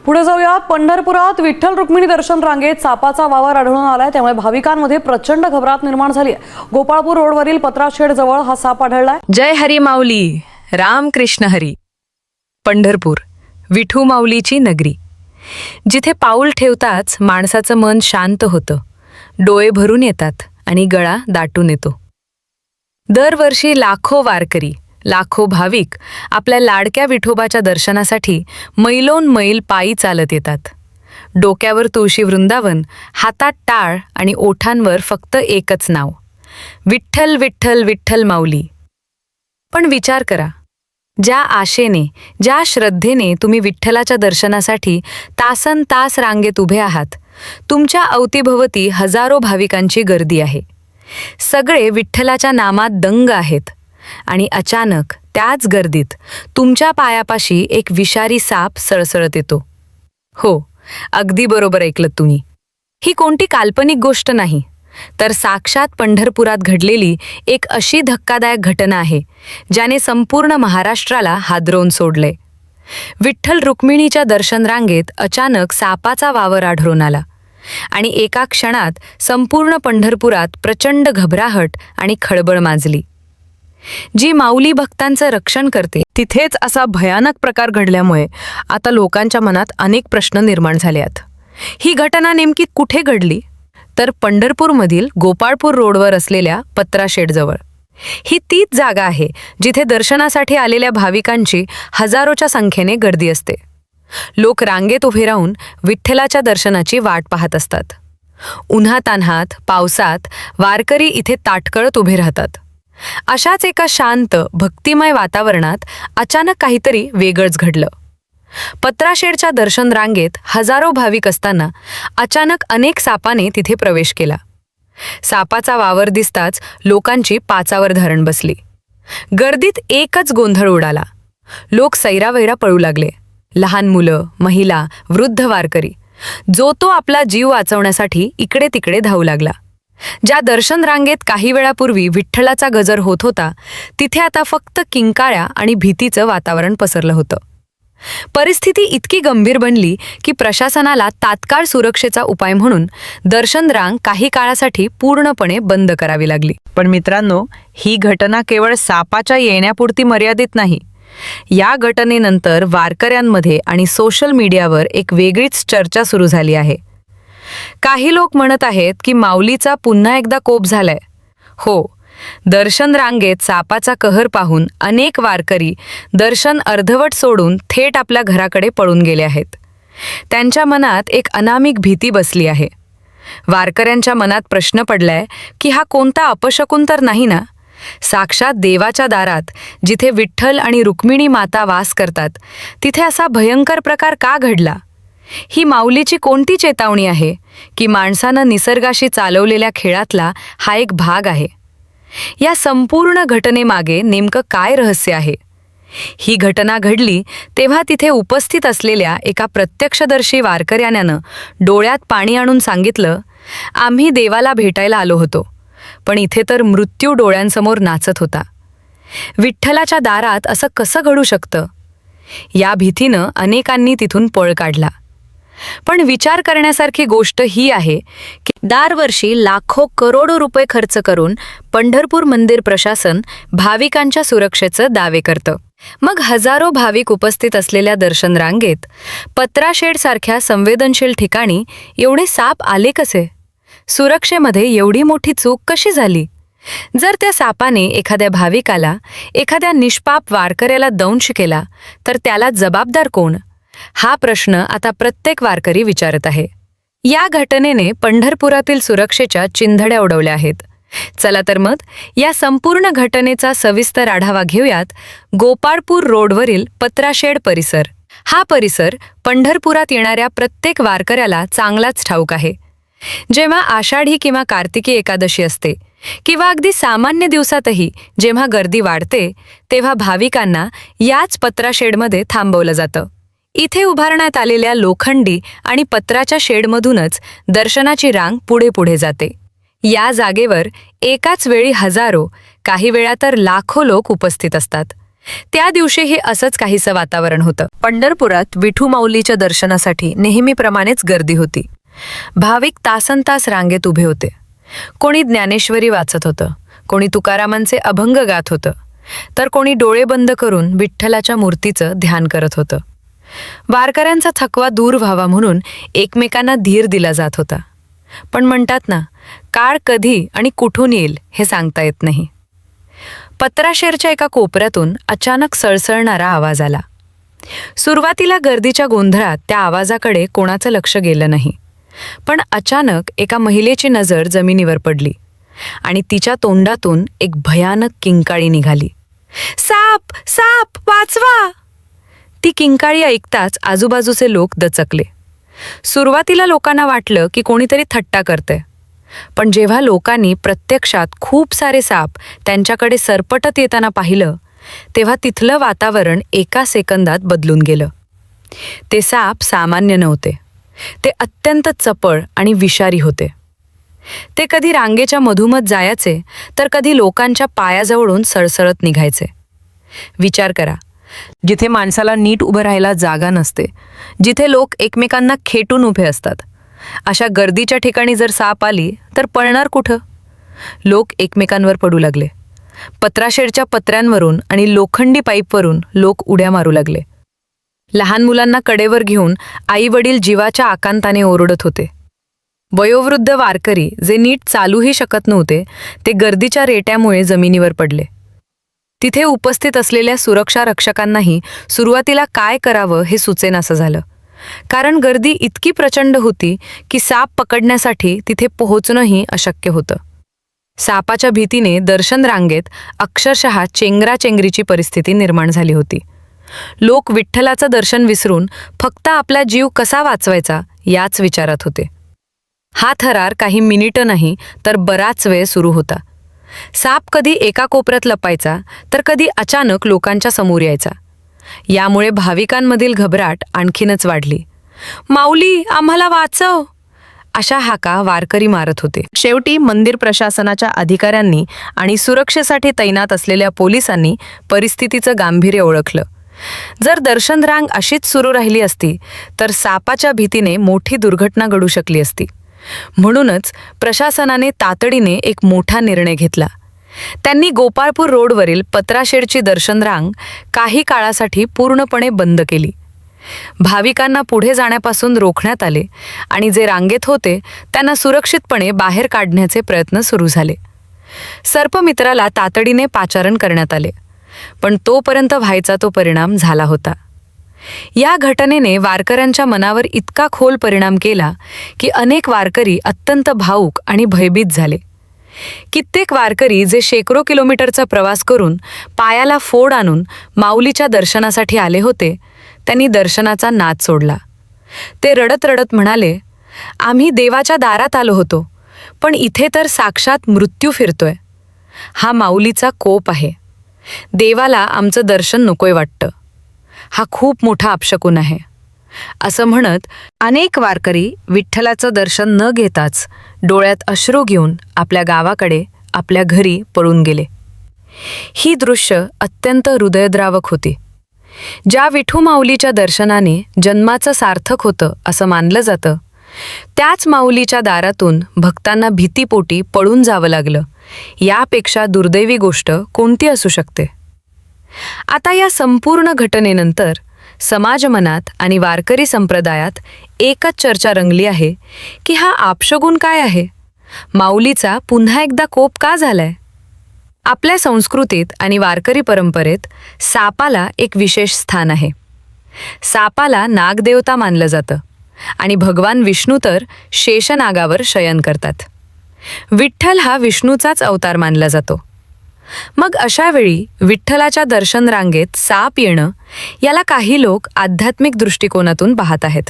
पुढे जाऊया. पंढरपुरात विठ्ठल रुक्मिणी दर्शन रांगेत सापाचा वावर आढळून आलाय, त्यामुळे भाविकांमध्ये प्रचंड घबराट निर्माण झाली आहे. गोपाळपूर रोडवरील पत्राशेड जवळ हा साप आढळलाय. जय हरी माऊली, राम कृष्ण हरी. पंढरपूर विठू माऊलीची नगरी, जिथे पाऊल ठेवताच माणसाचं मन शांत होतं, डोळे भरून येतात आणि गळा दाटून येतो. दरवर्षी लाखो वारकरी, लाखो भाविक आपल्या लाडक्या विठोबाच्या दर्शनासाठी मैलोन मैल पायी चालत येतात. डोक्यावर तुळशी वृंदावन, हातात टाळ आणि ओठांवर फक्त एकच नाव, विठ्ठल विठ्ठल विठ्ठल माऊली. पण विचार करा, ज्या आशेने, ज्या श्रद्धेने तुम्ही विठ्ठलाच्या दर्शनासाठी तासन तास रांगेत उभे आहात, तुमच्या अवतीभवती हजारो भाविकांची गर्दी आहे. सगळे विठ्ठलाच्या नामात दंग आहेत आणि अचानक त्याच गर्दीत तुमच्या पायापाशी एक विषारी साप सळसळत येतो. हो, अगदी बरोबर ऐकलत तुम्ही. ही कोणती काल्पनिक गोष्ट नाही, तर साक्षात पंढरपुरात घडलेली एक अशी धक्कादायक घटना आहे, ज्याने संपूर्ण महाराष्ट्राला हादरवून सोडले. विठ्ठल रुक्मिणीच्या दर्शन रांगेत अचानक सापाचा वावर आढळून आला आणि एका क्षणात संपूर्ण पंढरपुरात प्रचंड घबराहट आणि खळबळ माजली. जी माऊली भक्तांचं रक्षण करते, तिथेच असा भयानक प्रकार घडल्यामुळे आता लोकांच्या मनात अनेक प्रश्न निर्माण झाले आहेत. ही घटना नेमकी कुठे घडली? तर पंढरपूरमधील गोपाळपूर रोडवर असलेल्या पत्राशेडजवळ. ही तीच जागा आहे जिथे दर्शनासाठी आलेल्या भाविकांची हजारोच्या संख्येने गर्दी असते. लोक रांगेत उभे राहून विठ्ठलाच्या दर्शनाची वाट पाहत असतात. उन्हातान्हात, पावसात वारकरी इथे ताटकळत उभे राहतात. अशाच एका शांत, भक्तिमय वातावरणात अचानक काहीतरी वेगळंच घडलं. पत्राशेडच्या दर्शन रांगेत हजारो भाविक असताना अचानक अनेक सापाने तिथे प्रवेश केला. सापाचा वावर दिसताच लोकांची पाचावर धरण बसली. गर्दीत एकच गोंधळ उडाला. लोक सैरावैरा पळू लागले. लहान मुलं, महिला, वृद्ध वारकरी, जो तो आपला जीव वाचवण्यासाठी इकडे तिकडे धावू लागला. ज्या दर्शन रांगेत काही वेळापूर्वी विठ्ठलाचा गजर होत होता, तिथे आता फक्त किंकाळ्या आणि भीतीचं वातावरण पसरलं होतं. परिस्थिती इतकी गंभीर बनली की प्रशासनाला तात्काळ सुरक्षेचा उपाय म्हणून दर्शन रांग काही काळासाठी पूर्णपणे बंद करावी लागली. पण मित्रांनो, ही घटना केवळ सापाच्या येण्यापुरती मर्यादित नाही. या घटनेनंतर वारकऱ्यांमध्ये आणि सोशल मीडियावर एक वेगळीच चर्चा सुरू झाली आहे. काही लोक म्हणत आहेत की माऊलीचा पुन्हा एकदा कोप झालाय. हो, दर्शन रांगेत सापाचा कहर पाहून अनेक वारकरी दर्शन अर्धवट सोडून थेट आपल्या घराकडे पळून गेले आहेत. त्यांच्या मनात एक अनामिक भीती बसली आहे. वारकऱ्यांच्या मनात प्रश्न पडलाय की हा कोणता अपशकुन तर नाही ना? साक्षात देवाच्या दारात, जिथे विठ्ठल आणि रुक्मिणी माता वास करतात, तिथे असा भयंकर प्रकार का घडला? ही माऊलीची कोणती चेतावणी आहे की माणसानं निसर्गाशी चालवलेल्या खेळातला हा एक भाग आहे? या संपूर्ण घटनेमागे नेमकं काय रहस्य आहे? ही घटना घडली तेव्हा तिथे उपस्थित असलेल्या एका प्रत्यक्षदर्शी वारकऱ्यानं डोळ्यात पाणी आणून सांगितलं, आम्ही देवाला भेटायला आलो होतो, पण इथे तर मृत्यू डोळ्यांसमोर नाचत होता. विठ्ठलाच्या दारात असं कसं घडू शकतं? या भीतीनं अनेकांनी तिथून पळ काढला. पण विचार करण्यासारखी गोष्ट ही आहे की दरवर्षी लाखो करोडो रुपये खर्च करून पंढरपूर मंदिर प्रशासन भाविकांच्या सुरक्षेचं दावे करतं. मग हजारो भाविक उपस्थित असलेल्या दर्शन रांगेत, पत्राशेडसारख्या संवेदनशील ठिकाणी एवढे साप आले कसे? सुरक्षेमध्ये एवढी मोठी चूक कशी झाली? जर त्या सापाने एखाद्या भाविकाला, एखाद्या निष्पाप वारकऱ्याला दंश केला, तर त्याला जबाबदार कोण? हा प्रश्न आता प्रत्येक वारकरी विचारत आहे. या घटनेने पंढरपुरातील सुरक्षेच्या चिंधड्या उडवल्या आहेत. चला तर मग या संपूर्ण घटनेचा सविस्तर आढावा घेऊयात. गोपाळपूर रोडवरील पत्राशेड परिसर. हा परिसर पंढरपुरात येणाऱ्या प्रत्येक वारकऱ्याला चांगलाच ठाऊक आहे. जेव्हा आषाढी किंवा कार्तिकी एकादशी असते, किंवा अगदी सामान्य दिवसातही जेव्हा गर्दी वाढते, तेव्हा भाविकांना याच पत्राशेडमध्ये थांबवलं जातं. इथे उभारण्यात आलेल्या लोखंडी आणि पत्राच्या शेडमधूनच दर्शनाची रांग पुढे पुढे जाते. या जागेवर एकाच वेळी हजारो, काही वेळा तर लाखो लोक उपस्थित असतात. त्या दिवशीही असंच काहीसं वातावरण होतं. पंढरपुरात विठू माऊलीच्या दर्शनासाठी नेहमीप्रमाणेच गर्दी होती. भाविक तासनतास रांगेत उभे होते. कोणी ज्ञानेश्वरी वाचत होतं, कोणी तुकारामांचे अभंग गात होतं, तर कोणी डोळे बंद करून विठ्ठलाच्या मूर्तीचं ध्यान करत होतं. वारकऱ्यांचा थकवा दूर व्हावा म्हणून एकमेकांना धीर दिला जात होता. पण म्हणतात ना, काळ कधी आणि कुठून येईल हे सांगता येत नाही. पत्राशेरच्या एका कोपऱ्यातून अचानक सळसळणारा आवाज आला. सुरुवातीला गर्दीच्या गोंधळात त्या आवाजाकडे कोणाचं लक्ष गेलं नाही. पण अचानक एका महिलेची नजर जमिनीवर पडली आणि तिच्या तोंडातून एक भयानक किंकाळी निघाली. साप, साप, वाचवा! ती किंकाळी ऐकताच आजूबाजूचे लोक दचकले. सुरुवातीला लोकांना वाटलं की कोणीतरी थट्टा करतंय. पण जेव्हा लोकांनी प्रत्यक्षात खूप सारे साप त्यांच्याकडे सरपटत येताना पाहिलं, तेव्हा तिथलं वातावरण एका सेकंदात बदलून गेलं. ते साप सामान्य नव्हते. ते अत्यंत चपळ आणि विषारी होते. ते कधी रांगेच्या मधोमध जायचे, तर कधी लोकांच्या पायाजवळून सळसळत निघायचे. विचार करा, जिथे माणसाला नीट उभं राहायला जागा नसते, जिथे लोक एकमेकांना खेटून उभे असतात, अशा गर्दीच्या ठिकाणी जर साप आली तर पळणार कुठं? लोक एकमेकांवर पडू लागले. पत्राशेडच्या पत्र्यांवरून आणि लोखंडी पाईपवरून लोक उड्या मारू लागले. लहान मुलांना कडेवर घेऊन आई वडील जीवाच्या आकांताने ओरडत होते. वयोवृद्ध वारकरी जे नीट चालूही शकत नव्हते, ते गर्दीच्या रेट्यामुळे जमिनीवर पडले. तिथे उपस्थित असलेल्या सुरक्षा रक्षकांनाही सुरुवातीला काय करावं हे सुचेनासं झालं. कारण गर्दी इतकी प्रचंड होती की साप पकडण्यासाठी तिथे पोहोचणंही अशक्य होतं. सापाच्या भीतीने दर्शन रांगेत अक्षरशः चेंगराचेंगरीची परिस्थिती निर्माण झाली होती. लोक विठ्ठलाचं दर्शन विसरून फक्त आपला जीव कसा वाचवायचा याच विचारात होते. हा थरार काही मिनिटं नाही तर बराच वेळ सुरू होता. साप कधी एका कोपऱ्यात लपायचा, तर कधी अचानक लोकांच्या समोर यायचा. यामुळे भाविकांमधील घबराट आणखीनच वाढली. माऊली, आम्हाला वाचव! अशा हाका वारकरी मारत होते. शेवटी मंदिर प्रशासनाच्या अधिकाऱ्यांनी आणि सुरक्षेसाठी तैनात असलेल्या पोलिसांनी परिस्थितीचं गांभीर्य ओळखलं. जर दर्शन रांग अशीच सुरू राहिली असती तर सापाच्या भीतीने मोठी दुर्घटना घडू शकली असती. म्हणूनच प्रशासनाने तातडीने एक मोठा निर्णय घेतला. त्यांनी गोपाळपूर रोडवरील पत्राशेडची दर्शन रांग काही काळासाठी पूर्णपणे बंद केली. भाविकांना पुढे जाण्यापासून रोखण्यात आले आणि जे रांगेत होते त्यांना सुरक्षितपणे बाहेर काढण्याचे प्रयत्न सुरू झाले. सर्पमित्राला तातडीने पाचारण करण्यात आले, पण तोपर्यंत व्हायचा तो परिणाम झाला होता. या घटनेने वारकऱ्यांच्या मनावर इतका खोल परिणाम केला की अनेक वारकरी अत्यंत भावूक आणि भयभीत झाले. कित्येक वारकरी जे शेकडो किलोमीटरचा प्रवास करून पायाला फोड आणून माऊलीच्या दर्शनासाठी आले होते, त्यांनी दर्शनाचा नाद सोडला. ते रडत रडत म्हणाले, आम्ही देवाच्या दारात आलो होतो, पण इथे तर साक्षात मृत्यू फिरतोय. हा माऊलीचा कोप आहे. देवाला आमचं दर्शन नकोय वाटतं. हा खूप मोठा अपशकुन आहे. असं म्हणत अनेक वारकरी विठ्ठलाचं दर्शन न घेताच डोळ्यात अश्रू घेऊन आपल्या गावाकडे, आपल्या घरी पळून गेले. ही दृश्य अत्यंत हृदयद्रावक होती. ज्या विठू माऊलीच्या दर्शनाने जन्माचं सार्थक होतं असं मानलं जातं, त्याच माऊलीच्या दारातून भक्तांना भीतीपोटी पळून जावं लागलं. यापेक्षा दुर्दैवी गोष्ट कोणती असू शकते? आता या संपूर्ण घटनेनंतर समाजमनात आणि वारकरी संप्रदायात एकच चर्चा रंगली आहे की हा अपशकुन काय आहे? माऊलीचा पुन्हा एकदा कोप का झालाय? आपल्या संस्कृतीत आणि वारकरी परंपरेत सापाला एक विशेष स्थान आहे. सापाला नागदेवता मानलं जातं आणि भगवान विष्णू तर शेषनागावर शयन करतात. विठ्ठल हा विष्णूचाच अवतार मानला जातो. मग अशा वेळी विठ्ठलाच्या दर्शन रांगेत साप येणं याला काही लोक आध्यात्मिक दृष्टिकोनातून पाहत आहेत.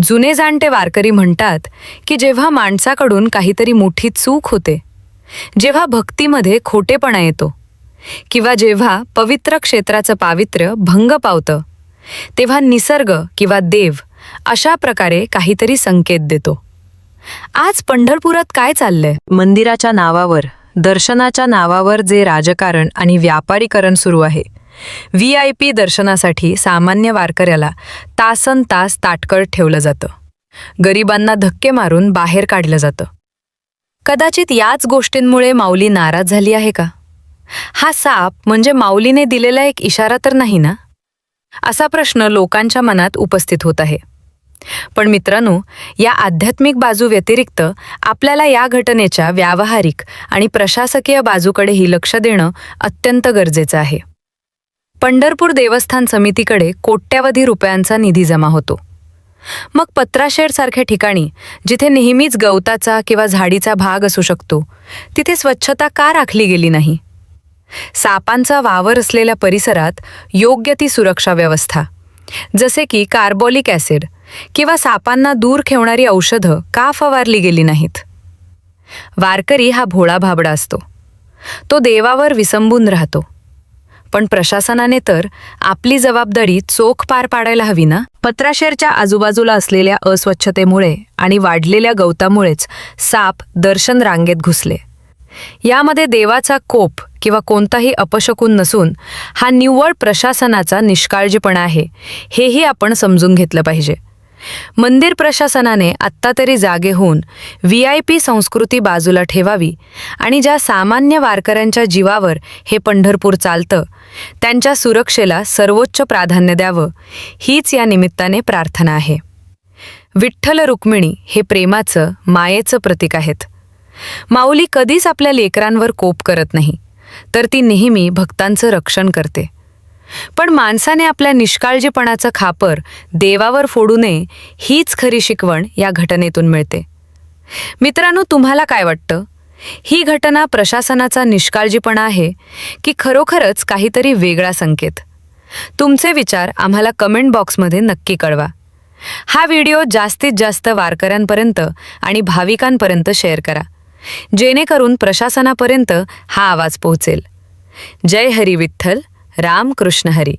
जुने जाणते वारकरी म्हणतात की जेव्हा माणसाकडून काहीतरी मोठी चूक होते, जेव्हा भक्तीमध्ये खोटेपणा येतो किंवा जेव्हा पवित्र क्षेत्राचं पावित्र्य भंग पावतं, तेव्हा निसर्ग किंवा देव अशा प्रकारे काहीतरी संकेत देतो. आज पंढरपुरात काय चाललंय? मंदिराच्या नावावर, दर्शनाच्या नावावर जे राजकारण आणि व्यापारीकरण सुरू आहे, VIP दर्शनासाठी सामान्य वारकऱ्याला तासनतास ताटकळत ठेवलं जातं. गरिबांना धक्के मारून बाहेर काढलं जातं. कदाचित याच गोष्टींमुळे माऊली नाराज झाली आहे का? हा साप म्हणजे माऊलीने दिलेला एक इशारा तर नाही ना? असा प्रश्न लोकांच्या मनात उपस्थित होत आहे. पण मित्रांनो, या आध्यात्मिक बाजू व्यतिरिक्त आपल्याला या घटनेच्या व्यावहारिक आणि प्रशासकीय बाजूकडेही लक्ष देणं अत्यंत गरजेचं आहे. पंढरपूर देवस्थान समितीकडे कोट्यावधी रुपयांचा निधी जमा होतो. मग पत्राशेडसारख्या ठिकाणी, जिथे नेहमीच गवताचा किंवा झाडीचा भाग असू शकतो, तिथे स्वच्छता का राखली गेली नाही? सापांचा वावर असलेल्या परिसरात योग्य ती सुरक्षा व्यवस्था, जसे की कार्बोलिक ॲसिड किंवा सापांना दूर ठेवणारी औषधं का फवारली गेली नाहीत? वारकरी हा भोळा भाबडा असतो. तो देवावर विसंबून राहतो. पण प्रशासनाने तर आपली जबाबदारी चोख पार पाडायला हवी ना? पत्राशेरच्या आजूबाजूला असलेल्या अस्वच्छतेमुळे आणि वाढलेल्या गवतामुळेच साप दर्शन रांगेत घुसले. यामध्ये देवाचा कोप किंवा कोणताही अपशकुन नसून हा निव्वळ प्रशासनाचा निष्काळजीपणा आहे, हेही आपण समजून घेतलं पाहिजे. मंदिर प्रशासनाने आत्ता तरी जागे होऊन VIP संस्कृती बाजूला ठेवावी आणि ज्या सामान्य वारकऱ्यांच्या जीवावर हे पंढरपूर चालतं, त्यांच्या सुरक्षेला सर्वोच्च प्राधान्य द्यावं, हीच या निमित्ताने प्रार्थना आहे. विठ्ठल रुक्मिणी हे प्रेमाचं, मायेचं प्रतीक आहेत. माऊली कधीच आपल्या लेकरांवर कोप करत नाही, तर ती नेहमी भक्तांचं रक्षण करते. पण माणसाने आपल्या निष्काळजीपणाचं खापर देवावर फोडू नये, हीच खरी शिकवण या घटनेतून मिळते. मित्रांनो, तुम्हाला काय वाटतं? ही घटना प्रशासनाचा निष्काळजीपणा आहे की खरोखरच काहीतरी वेगळा संकेत? तुमचे विचार आम्हाला कमेंट बॉक्समध्ये नक्की कळवा. हा व्हिडिओ जास्तीत जास्त वारकऱ्यांपर्यंत आणि भाविकांपर्यंत शेअर करा, जेणेकरून प्रशासनापर्यंत हा आवाज पोहोचेल. जय हरी विठ्ठल, राम कृष्ण हरी.